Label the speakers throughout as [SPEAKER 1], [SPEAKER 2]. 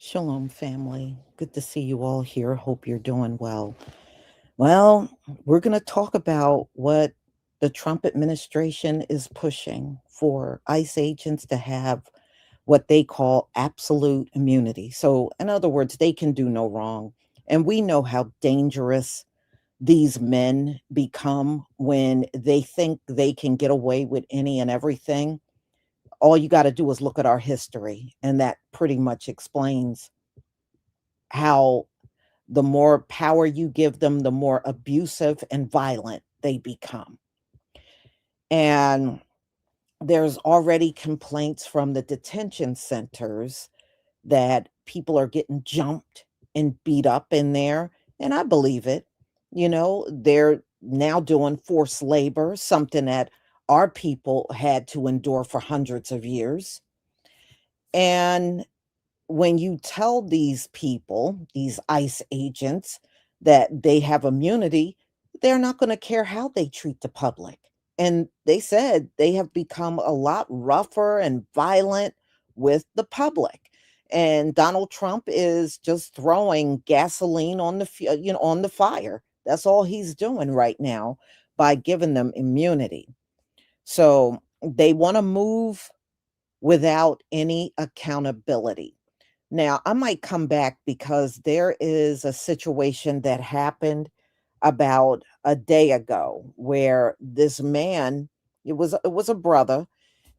[SPEAKER 1] Shalom, family. Good to see you all here. Hope you're doing well. Well, we're going to talk about what the Trump administration is pushing for ICE agents to have what they call absolute immunity. So, in other words, they can do no wrong. And we know how dangerous these men become when they think they can get away with any and everything. All you got to do is look at our history, and that pretty much explains how the more power you give them, the more abusive and violent they become. And there's already complaints from the detention centers that people are getting jumped and beat up in there. And I believe it. They're now doing forced labor, something that our people had to endure for hundreds of years. And when you tell these people, these ICE agents, that they have immunity, they're not going to care how they treat the public. And they said they have become a lot rougher and violent with the public. And Donald Trump is just throwing gasoline on on the fire. That's all he's doing right now by giving them immunity. So they want to move without any accountability. Now, I might come back because there is a situation that happened about a day ago where this man, it was a brother,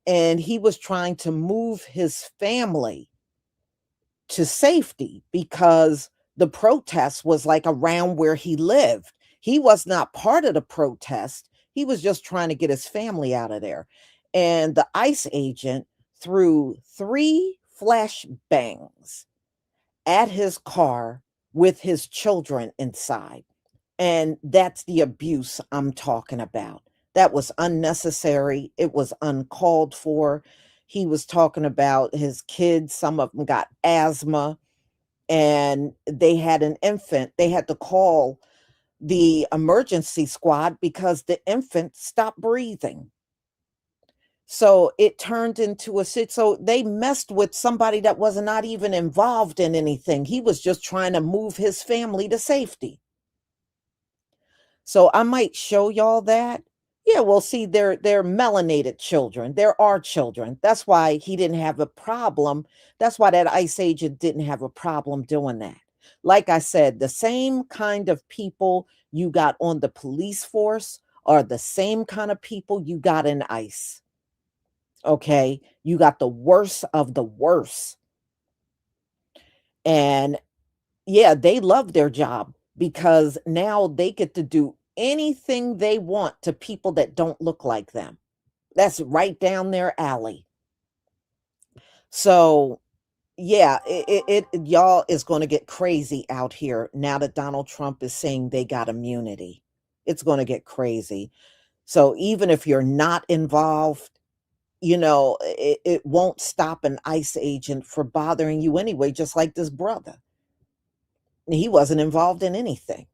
[SPEAKER 1] and he was trying to move his family to safety because the protest was like around where he lived. He was not part of the protest. He was just trying to get his family out of there. And the ICE agent threw three flashbangs at his car with his children inside. And that's the abuse I'm talking about. That was unnecessary. It was uncalled for. He was talking about his kids. Some of them got asthma and they had an infant. They had to call the emergency squad because the infant stopped breathing. So it turned into so they messed with somebody that was not even involved in anything. He was just trying to move his family to safety. So I might show y'all that. Yeah, well, see, they're melanated children. There are children. That's why he didn't have a problem. That's why that ICE agent didn't have a problem doing that. Like I said, the same kind of people you got on the police force are the same kind of people you got in ICE. Okay, you got the worst of the worst. And yeah, they love their job because now they get to do anything they want to people that don't look like them. That's right down their alley. So, yeah, y'all is going to get crazy out here now that Donald Trump is saying they got immunity. It's going to get crazy. So, even if you're not involved, it won't stop an ICE agent for bothering you anyway, just like this brother. He wasn't involved in anything.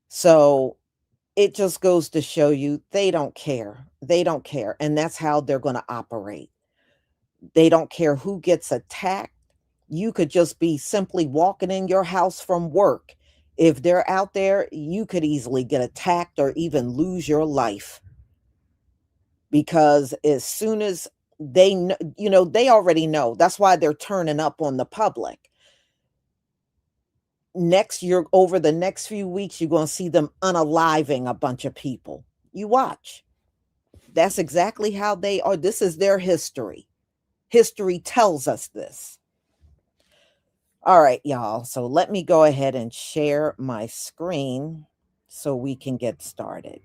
[SPEAKER 1] So it just goes to show you they don't care. They don't care. And that's how they're going to operate. They don't care who gets attacked. You could just be simply walking in your house from work. If they're out there, you could easily get attacked or even lose your life. Because as soon as they know, they already know. That's why they're turning up on the public. Next year, over the next few weeks, you're going to see them unaliving a bunch of people. You watch. That's exactly how they are. This is their history. History tells us this. All right, y'all. So let me go ahead and share my screen so we can get started.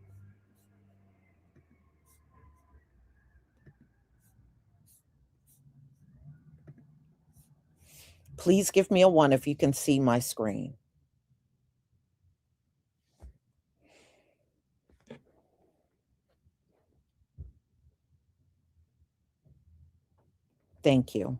[SPEAKER 1] Please give me a 1 if you can see my screen. Thank you.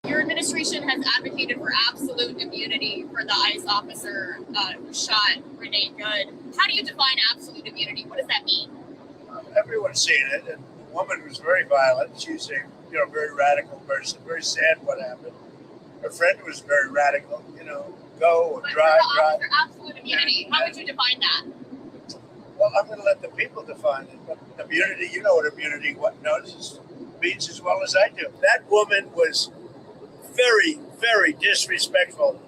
[SPEAKER 2] Your administration has advocated for absolute immunity for the ICE officer who shot Renee Good. How do you define absolute immunity? What does that mean?
[SPEAKER 3] Everyone's seen it. And the woman was very violent. She's a very radical person. Very sad what happened. Her friend was very radical. Go
[SPEAKER 2] but
[SPEAKER 3] drive.
[SPEAKER 2] For absolute immunity, how would you define that?
[SPEAKER 3] Well, I'm going to let the people define it. But immunity, you know what immunity means as well as I do. That woman was very, very disrespectful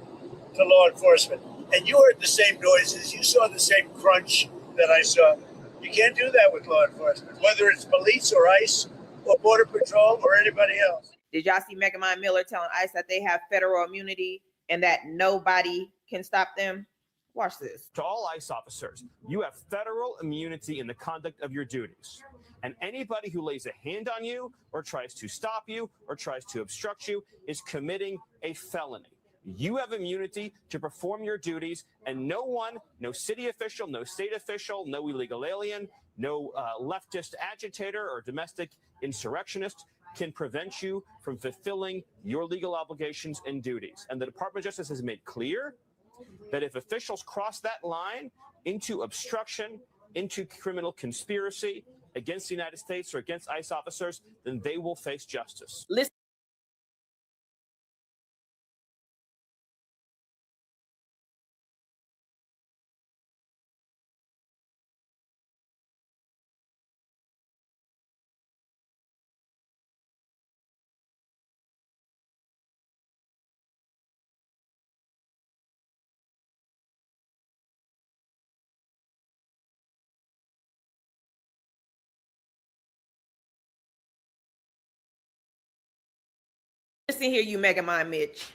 [SPEAKER 3] to law enforcement. And you heard the same noises. You saw the same crunch that I saw. You can't do that with law enforcement, whether it's police or ICE or Border Patrol or anybody else.
[SPEAKER 4] Did y'all see Megamind Miller telling ICE that they have federal immunity and that nobody can stop them? Watch this.
[SPEAKER 5] To all ICE officers, you have federal immunity in the conduct of your duties. And anybody who lays a hand on you or tries to stop you or tries to obstruct you is committing a felony. You have immunity to perform your duties, and no one, no city official, no state official, no illegal alien, no leftist agitator or domestic insurrectionist can prevent you from fulfilling your legal obligations and duties. And the Department of Justice has made clear that if officials cross that line into obstruction, into criminal conspiracy against the United States or against ICE officers, then they will face justice.
[SPEAKER 4] Listen. Listen here, you Megamind Mitch.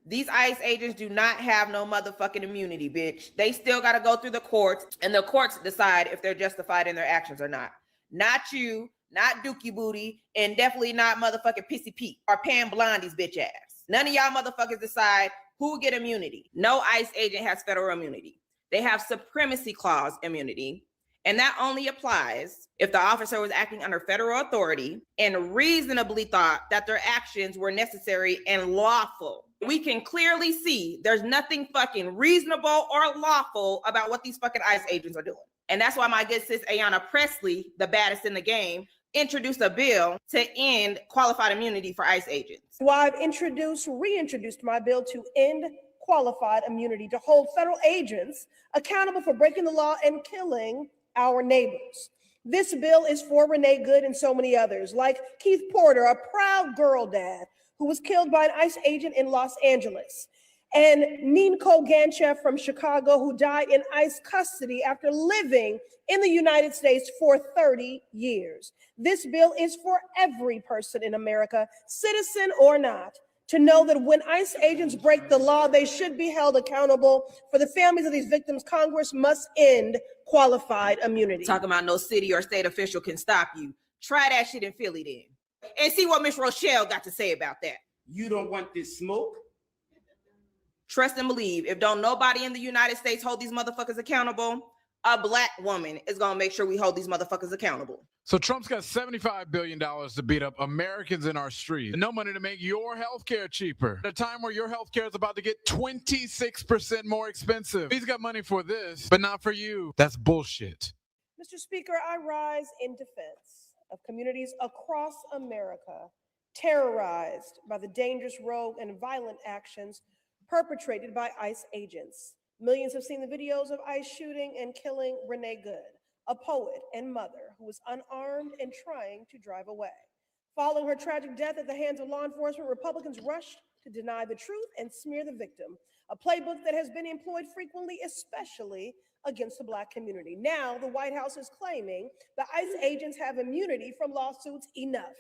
[SPEAKER 4] These ICE agents do not have no motherfucking immunity, bitch. They still got to go through the courts, and the courts decide if they're justified in their actions or not. Not you, not Dookie Booty, and definitely not motherfucking Pissy Pete or Pam Blondie's bitch ass. None of y'all motherfuckers decide who will get immunity. No ICE agent has federal immunity. They have supremacy clause immunity. And that only applies if the officer was acting under federal authority and reasonably thought that their actions were necessary and lawful. We can clearly see there's nothing fucking reasonable or lawful about what these fucking ICE agents are doing. And that's why my good sis Ayanna Presley, the baddest in the game, introduced a bill to end qualified immunity for ICE agents.
[SPEAKER 6] So I've reintroduced my bill to end qualified immunity to hold federal agents accountable for breaking the law and killing our neighbors. This bill is for Renee Good and so many others, like Keith Porter, a proud girl dad who was killed by an ICE agent in Los Angeles, and Renee Nicole Good from Chicago, who died in ICE custody after living in the United States for 30 years. This bill is for every person in America, citizen or not, to know that when ICE agents break the law, they should be held accountable. For the families of these victims, Congress must end qualified immunity.
[SPEAKER 4] Talking about no city or state official can stop you. Try that shit in Philly then. And see what Miss Rochelle got to say about that.
[SPEAKER 7] You don't want this smoke?
[SPEAKER 4] Trust and believe. If don't nobody in the United States hold these motherfuckers accountable, a black woman is going to make sure we hold these motherfuckers accountable.
[SPEAKER 8] So Trump's got $75 billion to beat up Americans in our streets. No money to make your healthcare cheaper. At a time where your healthcare is about to get 26% more expensive. He's got money for this, but not for you. That's bullshit.
[SPEAKER 6] Mr. Speaker, I rise in defense of communities across America terrorized by the dangerous, rogue, and violent actions perpetrated by ICE agents. Millions have seen the videos of ICE shooting and killing Renee Good, a poet and mother who was unarmed and trying to drive away. Following her tragic death at the hands of law enforcement, Republicans rushed to deny the truth and smear the victim, a playbook that has been employed frequently, especially against the Black community. Now, the White House is claiming the ICE agents have immunity from lawsuits. Enough.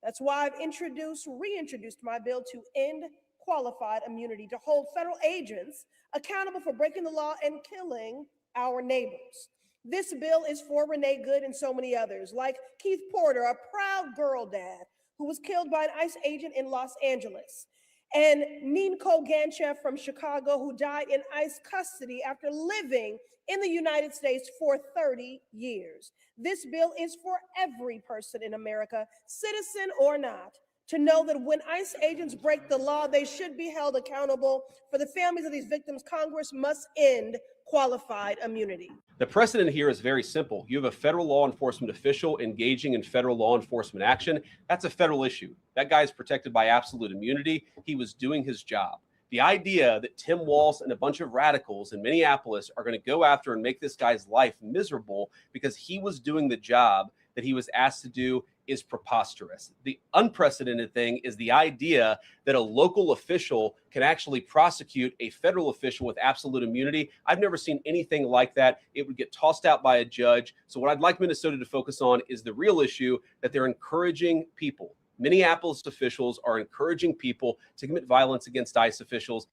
[SPEAKER 6] That's why I've reintroduced my bill to end qualified immunity to hold federal agents accountable for breaking the law and killing our neighbors. This bill is for Renee Good and so many others, like Keith Porter, a proud girl dad who was killed by an ICE agent in Los Angeles, and Renee Nicole Good from Chicago, who died in ICE custody after living in the United States for 30 years. This bill is for every person in America, citizen or not, to know that when ICE agents break the law, they should be held accountable. For the families of these victims, Congress must end qualified immunity.
[SPEAKER 9] The precedent here is very simple. You have a federal law enforcement official engaging in federal law enforcement action. That's a federal issue. That guy is protected by absolute immunity. He was doing his job. The idea that Tim Walz and a bunch of radicals in Minneapolis are going to go after and make this guy's life miserable because he was doing the job that he was asked to do is preposterous. The unprecedented thing is the idea that a local official can actually prosecute a federal official with absolute immunity. I've never seen anything like that. It would get tossed out by a judge. So what I'd like Minnesota to focus on is the real issue that they're encouraging people. Minneapolis officials are encouraging people to commit violence against ICE officials.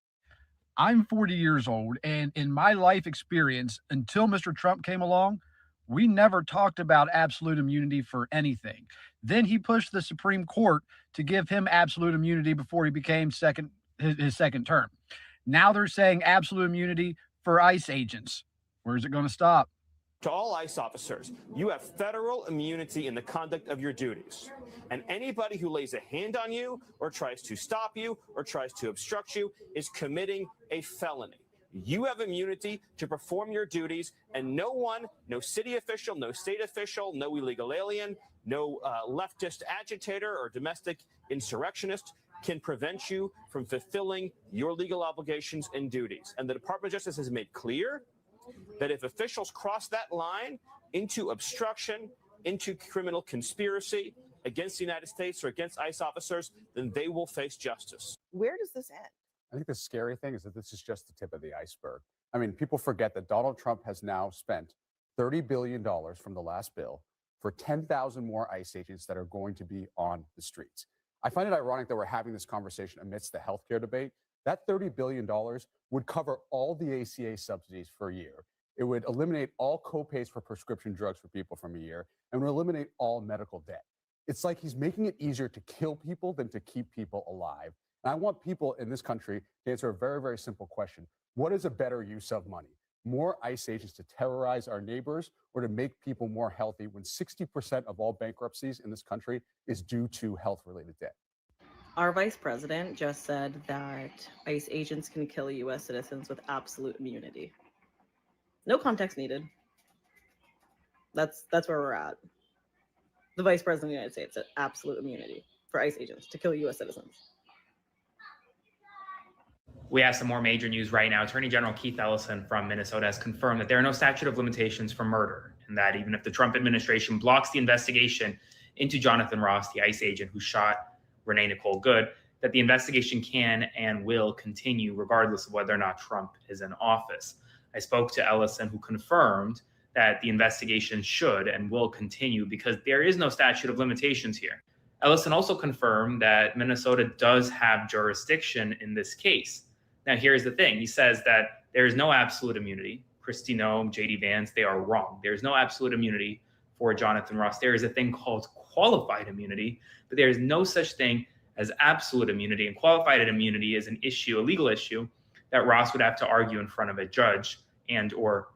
[SPEAKER 10] I'm 40 years old, and in my life experience, until Mr. Trump came along, we never talked about absolute immunity for anything. Then he pushed the Supreme Court to give him absolute immunity before he became his second term. Now they're saying absolute immunity for ICE agents. Where's it going to stop?
[SPEAKER 5] To all ICE officers, you have federal immunity in the conduct of your duties. And anybody who lays a hand on you or tries to stop you or tries to obstruct you is committing a felony. You have immunity to perform your duties, and no one, no city official, no state official, no illegal alien, no leftist agitator or domestic insurrectionist can prevent you from fulfilling your legal obligations and duties. And the Department of Justice has made clear that if officials cross that line into obstruction, into criminal conspiracy against the United States or against ICE officers, then they will face justice.
[SPEAKER 11] Where does this end?
[SPEAKER 12] I think the scary thing is that this is just the tip of the iceberg. I mean, people forget that Donald Trump has now spent $30 billion from the last bill for 10,000 more ICE agents that are going to be on the streets. I find it ironic that we're having this conversation amidst the healthcare debate. That $30 billion would cover all the ACA subsidies for a year. It would eliminate all co-pays for prescription drugs for people from a year and would eliminate all medical debt. It's like he's making it easier to kill people than to keep people alive. And I want people in this country to answer a very, very simple question. What is a better use of money? More ICE agents to terrorize our neighbors or to make people more healthy when 60% of all bankruptcies in this country is due to health-related debt?
[SPEAKER 11] Our vice president just said that ICE agents can kill U.S. citizens with absolute immunity. No context needed. That's where we're at. The vice president of the United States said absolute immunity for ICE agents to kill U.S. citizens.
[SPEAKER 13] We have some more major news right now. Attorney General Keith Ellison from Minnesota has confirmed that there are no statute of limitations for murder, and that even if the Trump administration blocks the investigation into Jonathan Ross, the ICE agent who shot Renee Nicole Good, that the investigation can and will continue regardless of whether or not Trump is in office. I spoke to Ellison, who confirmed that the investigation should and will continue because there is no statute of limitations here. Ellison also confirmed that Minnesota does have jurisdiction in this case. Now, here's the thing. He says that there is no absolute immunity. Kristi Noem, J.D. Vance, they are wrong. There is no absolute immunity for Jonathan Ross. There is a thing called qualified immunity, but there is no such thing as absolute immunity. And qualified immunity is an issue, a legal issue, that Ross would have to argue in front of a judge and or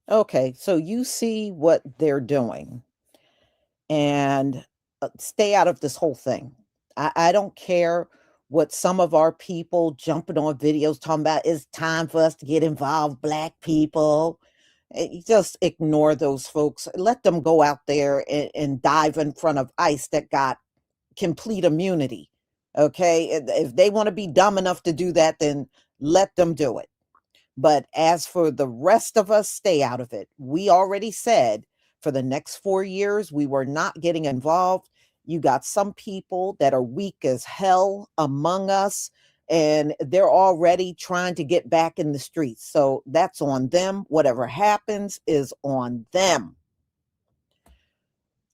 [SPEAKER 1] Okay, so you see what they're doing, and stay out of this whole thing. I don't care what some of our people jumping on videos talking about. It's time for us to get involved, Black people. You just ignore those folks. Let them go out there and dive in front of ICE that got complete immunity. Okay, if they want to be dumb enough to do that, then let them do it. But as for the rest of us, stay out of it. We already said for the next 4 years, we were not getting involved. You got some people that are weak as hell among us, and they're already trying to get back in the streets. So that's on them. Whatever happens is on them.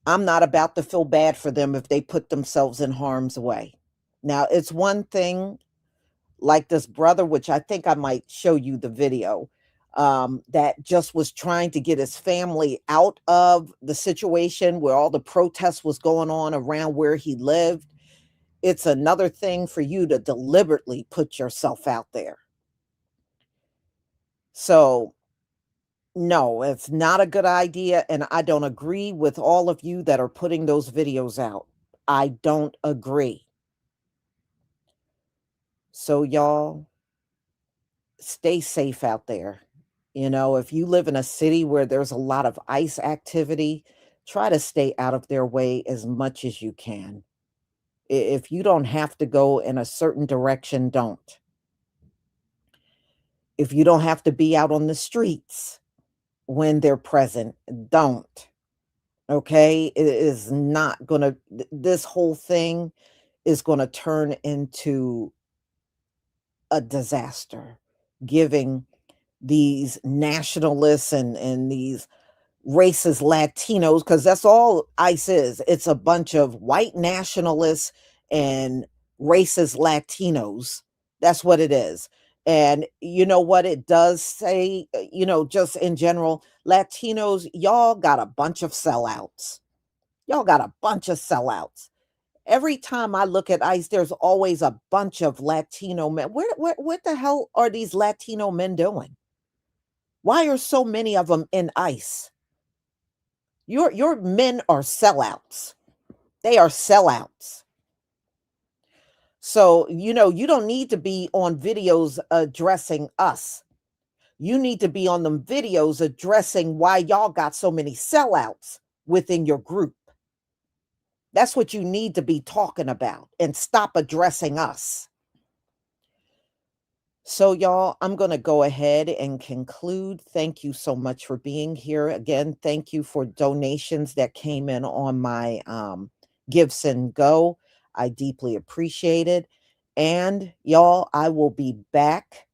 [SPEAKER 1] I'm not about to feel bad for them if they put themselves in harm's way. Now, it's one thing like this brother, which I think I might show you the video, that just was trying to get his family out of the situation where all the protests was going on around where he lived. It's another thing for you to deliberately put yourself out there. So No, it's not a good idea, and I don't agree with all of you that are putting those videos out. I don't agree. So y'all, stay safe out there. You know, if you live in a city where there's a lot of ICE activity, try to stay out of their way as much as you can. If you don't have to go in a certain direction, don't. If you don't have to be out on the streets when they're present, don't. Okay? It is not gonna, this whole thing is gonna turn into a disaster, giving these nationalists and these racist Latinos, because that's all ICE is. It's a bunch of white nationalists and racist Latinos. That's what it is. And you know what it does say, just in general, Latinos, y'all got a bunch of sellouts. Y'all got a bunch of sellouts. Every time I look at ICE, there's always a bunch of Latino men. What the hell are these Latino men doing? Why are so many of them in ICE? Your men are sellouts. They are sellouts. So, you don't need to be on videos addressing us. You need to be on them videos addressing why y'all got so many sellouts within your group. That's what you need to be talking about, and stop addressing us. So, y'all, I'm going to go ahead and conclude. Thank you so much for being here. Again, thank you for donations that came in on my Gibson Go. I deeply appreciate it. And y'all, I will be back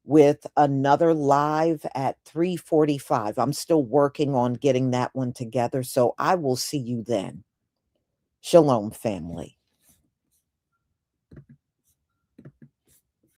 [SPEAKER 1] with another live at 3:45. I'm still working on getting that one together. So I will see you then. Shalom, family.